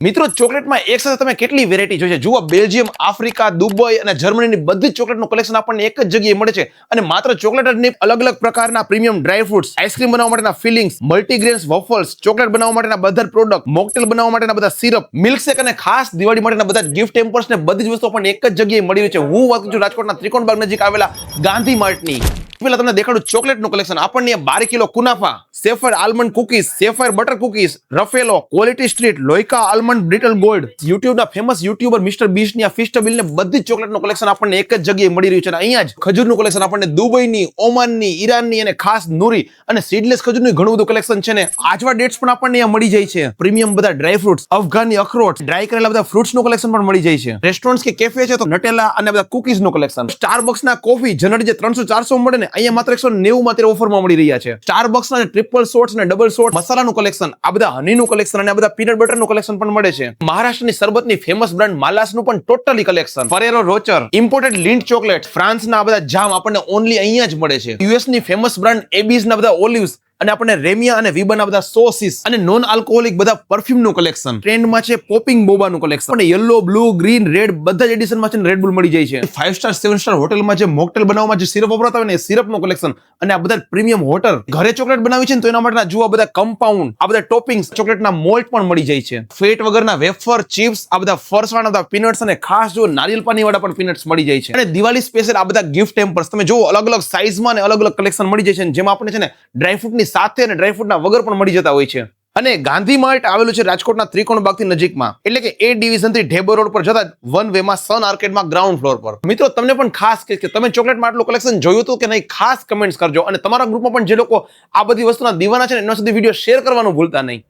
મિત્રો ચોકલેટમાં એક સાથે તમે કેટલી વેરાયટી જોઈ છે. જુઓ, બેલ્જિયમ, આફ્રિકા, દુબઈ અને જર્મનીની બધી ચોકલેટનું કલેક્શન આપણને એક જ જગ્યાએ મળે છે. અને માત્ર ચોકલેટ જ નહીં, અલગ અલગ પ્રકારના પ્રીમિયમ ડ્રાય ફ્રૂટ્સ, આઈસ્ક્રીમ બનાવવા માટેના ફિલિંગ્સ, મલ્ટીગ્રેન્સ વોફલ્સ, ચોકલેટ બનાવવા માટેના બધા પ્રોડક્ટ, મોકટેલ બનાવવા માટેના બધા સિરપ, મિલ્કશેક અને ખાસ દિવાળી માટેના બધા ગિફ્ટ ટેમ્પર્સ ને બધી જ વસ્તુ આપણને એક જ જગ્યાએ મળી રહી છે. હું વાત કરું છું રાજકોટના ત્રિકોણબાગ નજીક આવેલા ગાંધી માર્ટની. પેલા તમને દેખાડું ચોકલેટનું કલેક્શન. આપણને 12 કિલો કુનાફા, સેફર આલમંડ કુકીઝ, સેફર butter cookies, Raffaello, Quality Street, Loacker almond brittle gold, યુટ્યુબના ફેમસ યુટ્યુબર મિસ્ટર બીસ્ટ ની આ ફિસ્ટેબલ ને બધી જ ચોકલેટનું કલેક્શન આપણને એક જ જગ્યાએ મળી રહ્યું છે. અને અહીંયા જ ખજૂરનું કલેક્શન આપણને દુબઈની, ઓમાનની, ઈરાનની અને ખાસ નુરી અને સીડલેસ ખજૂરનું ઘણું બધું કલેક્શન છે ને આજવા ડેટ્સ પણ આપણને અહીંયા મળી જાય છે. પ્રીમિયમ બધા ડ્રાય ફ્રૂટ્સ, અફઘાની અખરોટ, ડ્રાય કરેલા બધા ફ્રૂટ્સનું કલેક્શન પણ મળી જાય છે. રેસ્ટોરન્ટ્સ કે કેફે છે તો નટેલા અને બધા કુકીઝનું કલેક્શન. સ્ટારબક્સના કોફી જનરલી જે 300-400 મળે ને અહીંયા માત્ર 190 માં ઓફરમાં મળી રહ્યા છે. સ્ટારબક્સ ના ટ્રિપલ શોર્ટ્સ અને ડબલ શોર્ટ મસાલાનું કલેક્શન, આ બધા હનીનું કલેક્શન અને આ બધા પીનટ બટરનું કલેક્શન પણ મળે છે. મહારાષ્ટ્રની સરબતની ફેમસ બ્રાન્ડ માલાસનું પણ totally collection. Ferrero Rocher, imported Lindt chocolate, ફ્રાન્સના આ બધા જામ આપણને ઓનલી અહીંયા જ મળે છે. યુએસ ની ફેમસ બ્રાન્ડ એબીઝ ના બધા ઓલિવ્સ અને આપણને રેમિયા અને વિબાના બધા સોસીસ અને નોન આલ્કોહોલિક બધા પરફ્યુમનું કલેક્શન. ટ્રેન્ડમાં છે પોપિંગ બોબાનું કલેક્શન. અને યલો, બ્લુ, ગ્રીન, રેડ બધા જ એડિશનમાં છે રેડ બુલ મળી જાય છે. 5 સ્ટાર 7 સ્ટાર હોટલમાં જે મોકટેલ બનાવવામાં જે સિરપ વપરાતા હોય ને એ સિરપનું કલેક્શન. અને આ બધા પ્રીમિયમ હોટલ ઘરે ચોકલેટ બનાવી છે ને તો એના માટેના જુઓ બધા કમ્પાઉન્ડ, આ બધા ટોપિંગ્સ, ચોકલેટના મોલ્ટ પણ મળી જાય છે. ફેટ વગરના વેફર, ચિપ્સ, આ બધા ફરસાણ, બધા પીનટ્સ અને ખાસ જો નારિયેલ પાણી વાળા પણ પીનટ્સ મળી જાય છે. અને દિવાળી સ્પેશિયલ આ બધા ગિફ્ટ ટેમ્પર્સ તમે જુઓ અલગ અલગ સાઇઝમાં અને અલગ અલગ કલેક્શન મળી જાય છે. જેમાં આપણે છે ને ડ્રાયફ્રૂટની સાથે અને ડ્રાયફ્રૂટના વગર પણ મળી જતા હોય છે. અને ગાંધી માર્ટ આવેલું છે રાજકોટના ત્રિકોણબાગથી નજીકમાં, એટલે કે એ ડિવિઝન થી ઢેબર રોડ પર જતા વન વે માં સન આર્કેડમાં ગ્રાઉન્ડ ફ્લોર પર. મિત્રો તમને પણ ખાસ કે તમે ચોકલેટમાં આટલું કલેક્શન જોયું હતું કે નહીં, ખાસ કમેન્ટ્સ કરજો. અને તમારા ગ્રુપમાં પણ જે લોકો આ બધી વસ્તુના દીવાના છે ને એના સુધી વિડીયો શેર કરવાનું ભૂલતા નહીં.